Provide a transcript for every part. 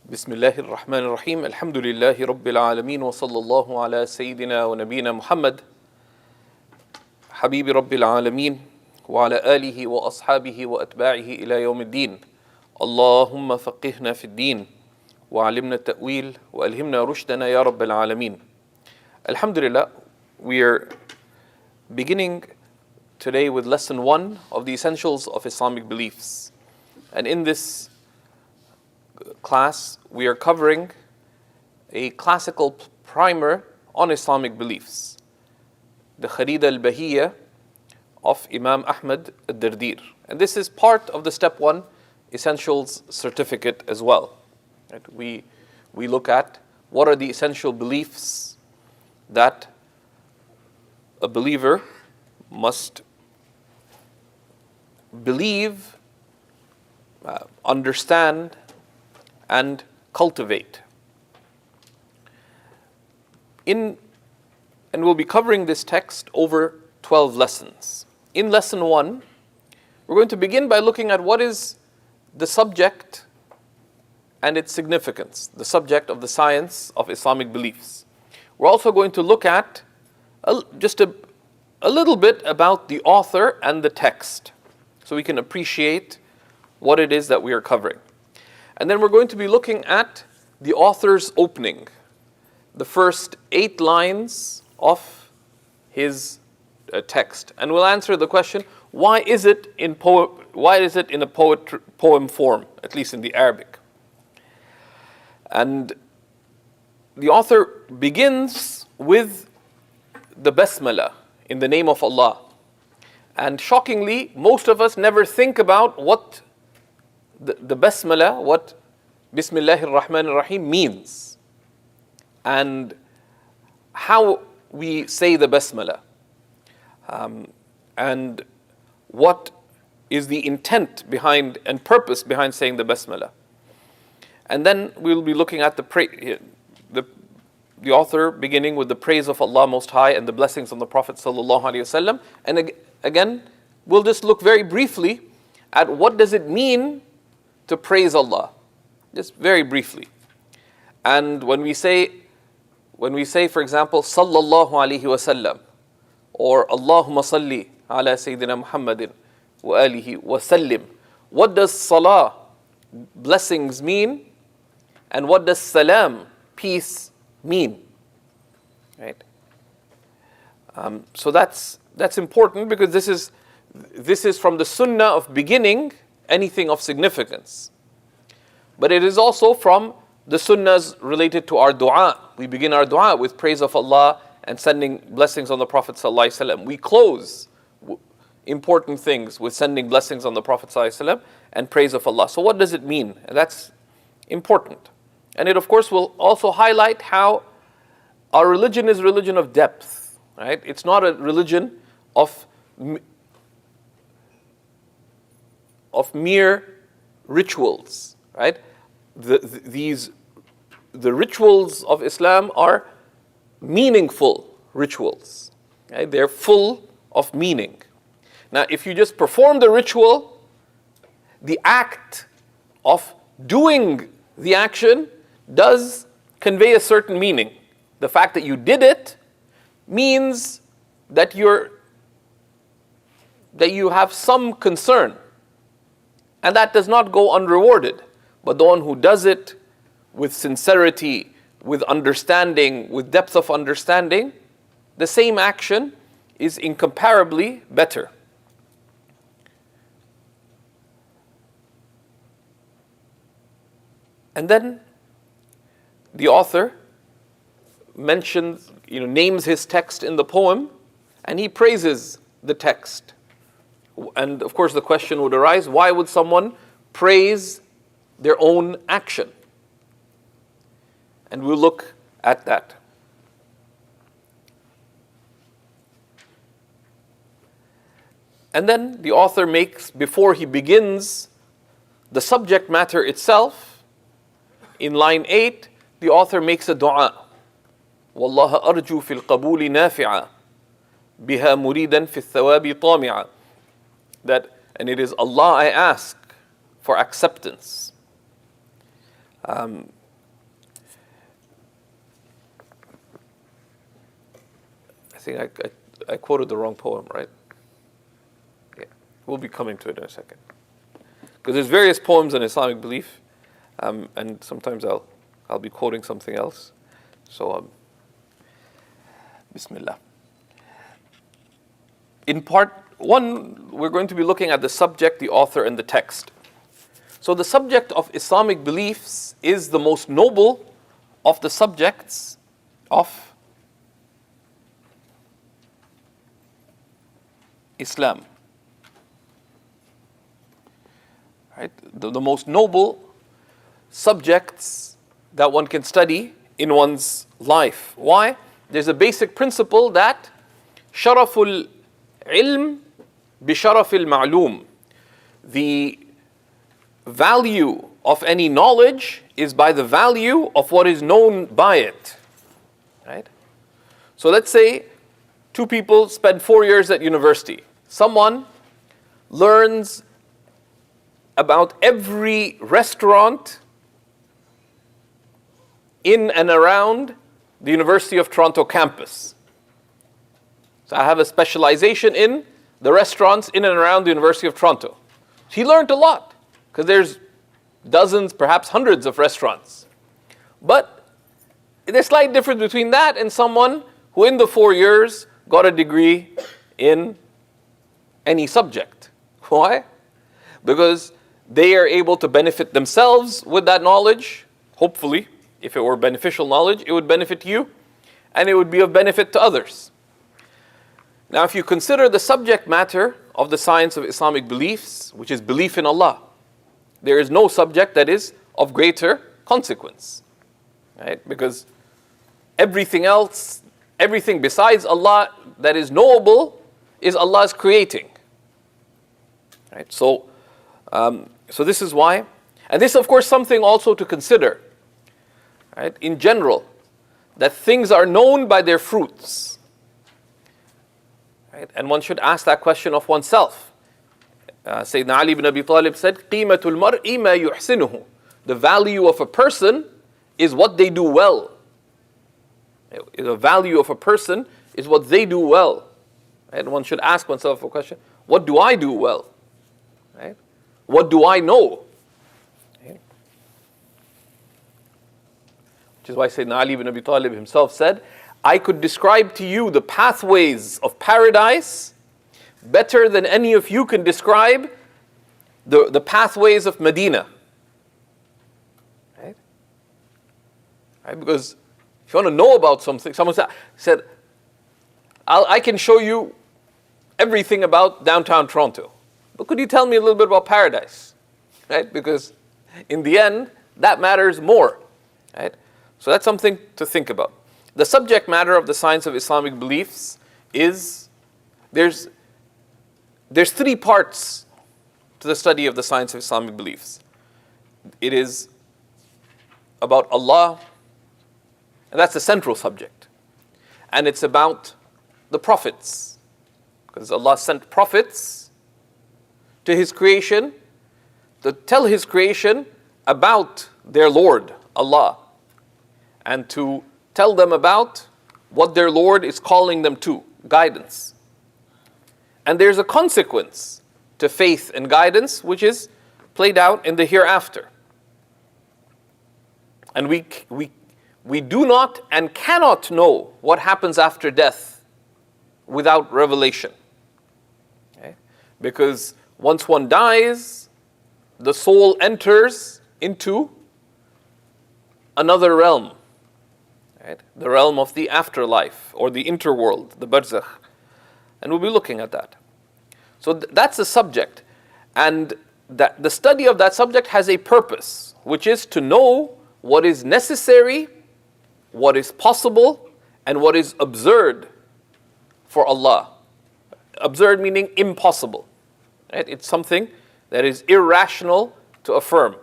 بسم الله الرحمن الرحيم الحمد لله رب العالمين وصلى الله على سيدنا ونبينا محمد حبيب رب العالمين وعلى آله وأصحابه وأتباعه إلى يوم الدين اللهم فقهنا في الدين وعلمنا التأويل وألهمنا رشدنا يا رب العالمين. Alhamdulillah, we are beginning today with lesson 1 of the essentials of Islamic beliefs. And in this class, we are covering a classical primer on Islamic beliefs, the Kharida Al-Bahiyya of Imam Ahmad Al-Dardir. And this is part of the step 1 essentials certificate as well. Right? We look at what are the essential beliefs that a believer must believe, understand, and cultivate. And we'll be covering this text over 12 lessons. In lesson 1, we're going to begin by looking at what is the subject and its significance, the subject of the science of Islamic beliefs. We're also going to look at just a little bit about the author and the text, so we can appreciate what it is that we are covering. And then we're going to be looking at the author's opening, the first 8 lines of his text. And we'll answer the question, why is it in a poem form, at least in the Arabic? And the author begins with the basmala, in the name of Allah. And shockingly, most of us never think about what the basmala, what Bismillahir Rahmanir Rahim means, and how we say the basmala, and what is the intent behind and purpose behind saying the basmala. And then we'll be looking at the author beginning with the praise of Allah Most High and the blessings on the Prophet Sallallahu Alaihi Wasallam. And again, we'll just look very briefly at what does it mean to praise Allah, just very briefly. And when we say, for example, Sallallahu Alaihi Wasallam, or Allahumma salli ala Sayyidina Muhammadin wa alihi wa sallim, what does salah, blessings, mean? And what does salam, peace, mean? Right? So that's important, because this is from the sunnah of beginning anything of significance. But it is also from the sunnahs related to our dua. We begin our dua with praise of Allah and sending blessings on the Prophet ﷺ. We close important things with sending blessings on the Prophet ﷺ and praise of Allah. So what does it mean? And that's important. And it, of course, will also highlight how our religion is a religion of depth. Right? It's not a religion of mere rituals. Right? The rituals of Islam are meaningful rituals. Right? They're full of meaning. Now, if you just perform the ritual, the act of doing the action does convey a certain meaning. The fact that you did it means that you have some concern, and that does not go unrewarded. But the one who does it with sincerity, with understanding, with depth of understanding, the same action is incomparably better. And then the author names his text in the poem, and he praises the text. And of course the question would arise, why would someone praise their own action? And we'll look at that. And then the author makes, before he begins the subject matter itself, in line 8, the author makes a dua. وَاللَّهَ أَرْجُو فِي الْقَبُولِ نَافِعًا بِهَا مُرِيدًا فِي الثَّوَابِ طَامِعًا. And it is Allah I ask for acceptance. think I quoted the wrong poem, right? Yeah, we'll be coming to it in a second. Because there's various poems in Islamic belief, and sometimes I'll be quoting something else. So, Bismillah. In part 1, we're going to be looking at the subject, the author, and the text. So the subject of Islamic beliefs is the most noble of the subjects of Islam. Right? The most noble subjects that one can study in one's life. Why? There's a basic principle that sharaful ilm bi sharafil ma'loom. The value of any knowledge is by the value of what is known by it. Right? So let's say 2 people spend 4 years at university. Someone learns about every restaurant in and around the University of Toronto campus. So I have a specialization in the restaurants in and around the University of Toronto. He learned a lot, because there's dozens, perhaps hundreds of restaurants. But there's a slight difference between that and someone who in the 4 years got a degree in any subject. Why? Because they are able to benefit themselves with that knowledge. Hopefully, if it were beneficial knowledge, it would benefit you, and it would be of benefit to others. Now, if you consider the subject matter of the science of Islamic beliefs, which is belief in Allah, there is no subject that is of greater consequence. Right? Because everything else, everything besides Allah that is knowable is Allah's creating. Right? So this is why, and this is of course something also to consider, right? In general, that things are known by their fruits. Right? And one should ask that question of oneself. Sayyidina Ali ibn Abi Talib said, قِيمَةُ الْمَرْءِ مَا يُحْسِنُهُ. The value of a person is what they do well. The value of a person is what they do well. And one should ask oneself a question, what do I do well? Right? What do I know? Okay. Which is why Sayyidina Ali ibn Abi Talib himself said, I could describe to you the pathways of paradise better than any of you can describe the pathways of Medina. Right? Right? Because if you want to know about something, someone said, I can show you everything about downtown Toronto. But could you tell me a little bit about paradise? Right? Because in the end, that matters more. Right? So that's something to think about. The subject matter of the science of Islamic beliefs is, there's 3 parts to the study of the science of Islamic beliefs. It is about Allah, and that's the central subject. And it's about the prophets, because Allah sent prophets to His creation to tell His creation about their Lord, Allah, and to tell them about what their Lord is calling them to, guidance. And there's a consequence to faith and guidance, which is played out in the hereafter. And we do not and cannot know what happens after death without revelation. Okay? Because once one dies, the soul enters into another realm. Right? The realm of the afterlife, or the interworld, the barzakh. And we'll be looking at that. So that's the subject. And the study of that subject has a purpose, which is to know what is necessary, what is possible, and what is absurd for Allah. Absurd meaning impossible. Right? It's something that is irrational to affirm.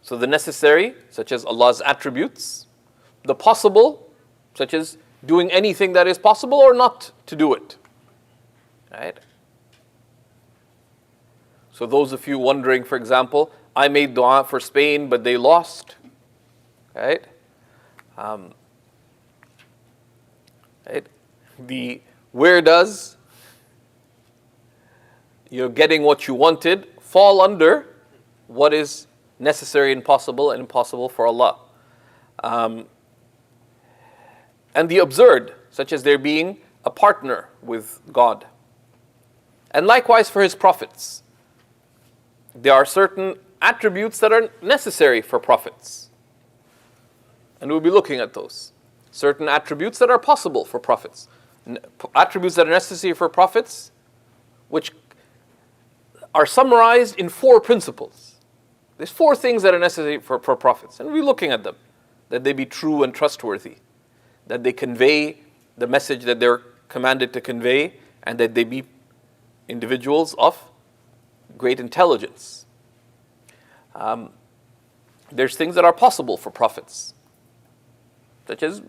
So the necessary, such as Allah's attributes, the possible, such as doing anything that is possible or not to do it. Right? So those of you wondering, for example, I made dua for Spain, but they lost. Right? Right? the where does getting what you wanted fall under what is necessary and impossible for Allah. And the absurd, such as there being a partner with God. And likewise for His prophets. There are certain attributes that are necessary for prophets. And we'll be looking at those. Certain attributes that are possible for prophets. Attributes that are necessary for prophets, which are summarized in 4 principles. There's 4 things that are necessary for prophets. And we'll be looking at them. That they be true and trustworthy. That they convey the message that they're commanded to convey, and that they be individuals of great intelligence. There's things that are possible for prophets, such as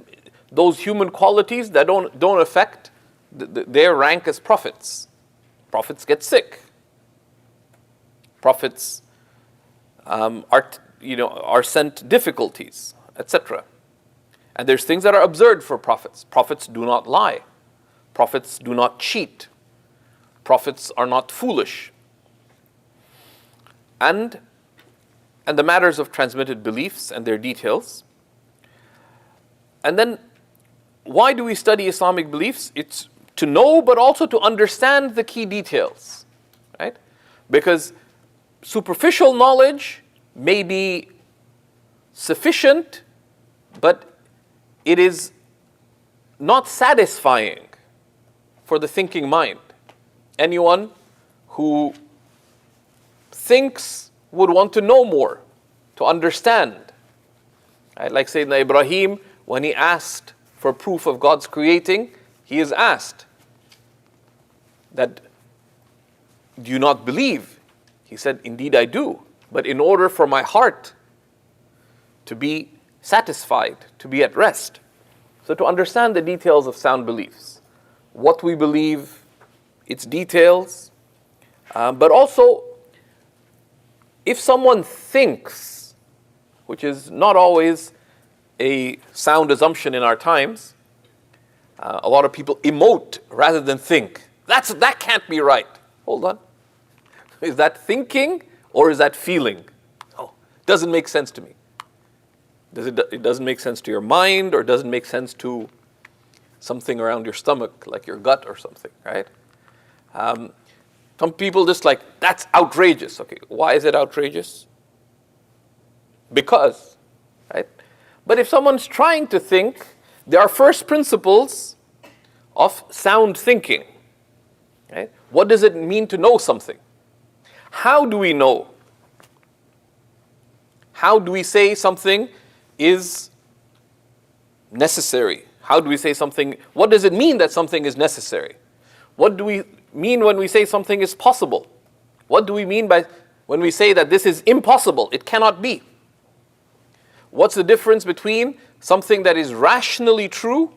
those human qualities that don't affect their rank as prophets. Prophets get sick. Prophets are sent difficulties, etc. And there's things that are absurd for prophets. Prophets do not lie. Prophets do not cheat. Prophets are not foolish. And the matters of transmitted beliefs and their details. And then, why do we study Islamic beliefs? It's to know, but also to understand the key details, right? Because superficial knowledge may be sufficient, but it is not satisfying for the thinking mind. Anyone who thinks would want to know more, to understand. Right? Like Sayyidina Ibrahim, when he asked for proof of God's creating, he is asked that, do you not believe? He said, indeed I do, but in order for my heart to be satisfied, to be at rest. So to understand the details of sound beliefs, what we believe, its details, but also if someone thinks, which is not always a sound assumption in our times, a lot of people emote rather than think. That can't be right. Hold on. Is that thinking or is that feeling? Oh, doesn't make sense to me. It doesn't make sense to your mind, or doesn't make sense to something around your stomach, like your gut or something, right? Some people just like, that's outrageous. Okay, why is it outrageous? Because, right? But if someone's trying to think, there are first principles of sound thinking. Right? What does it mean to know something? How do we know? How do we say something is necessary? How do we say something? What does it mean that something is necessary? What do we mean when we say something is possible? What do we mean by when we say that this is impossible? It cannot be. What's the difference between something that is rationally true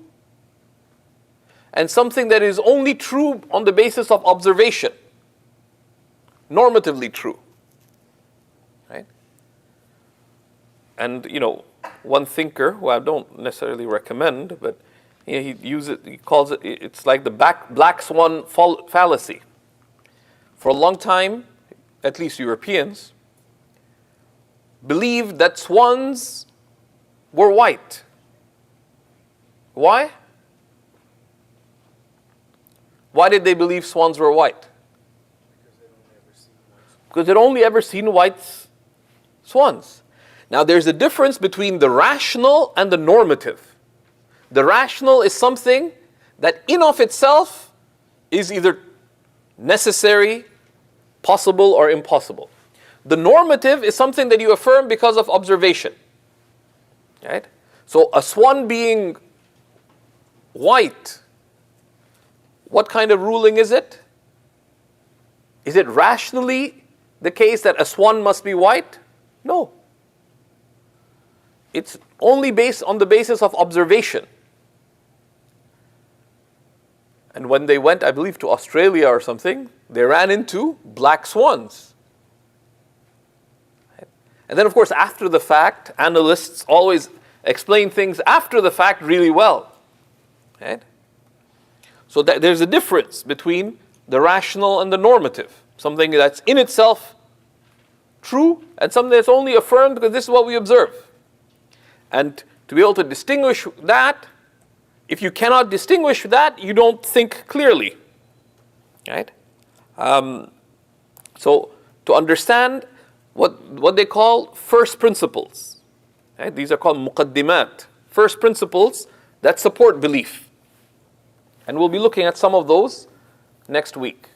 and something that is only true on the basis of observation? Normatively true. Right? And one thinker who I don't necessarily recommend, but he calls it, it's like the black swan fallacy. For a long time, at least Europeans, believed that swans were white. Why? Why did they believe swans were white? Because they'd only ever seen white swans. Now there's a difference between the rational and the normative. The rational is something that in of itself is either necessary, possible, or impossible. The normative is something that you affirm because of observation. Right? So a swan being white, what kind of ruling is it? Is it rationally the case that a swan must be white? No. It's only based on the basis of observation. And when they went, I believe, to Australia or something, they ran into black swans. And then, of course, after the fact, analysts always explain things after the fact really well. Right? So that there's a difference between the rational and the normative. Something that's in itself true and something that's only affirmed because this is what we observe. And to be able to distinguish that, if you cannot distinguish that, you don't think clearly. Right? So to understand what they call first principles. Right? These are called muqaddimat, first principles that support belief. And we'll be looking at some of those next week.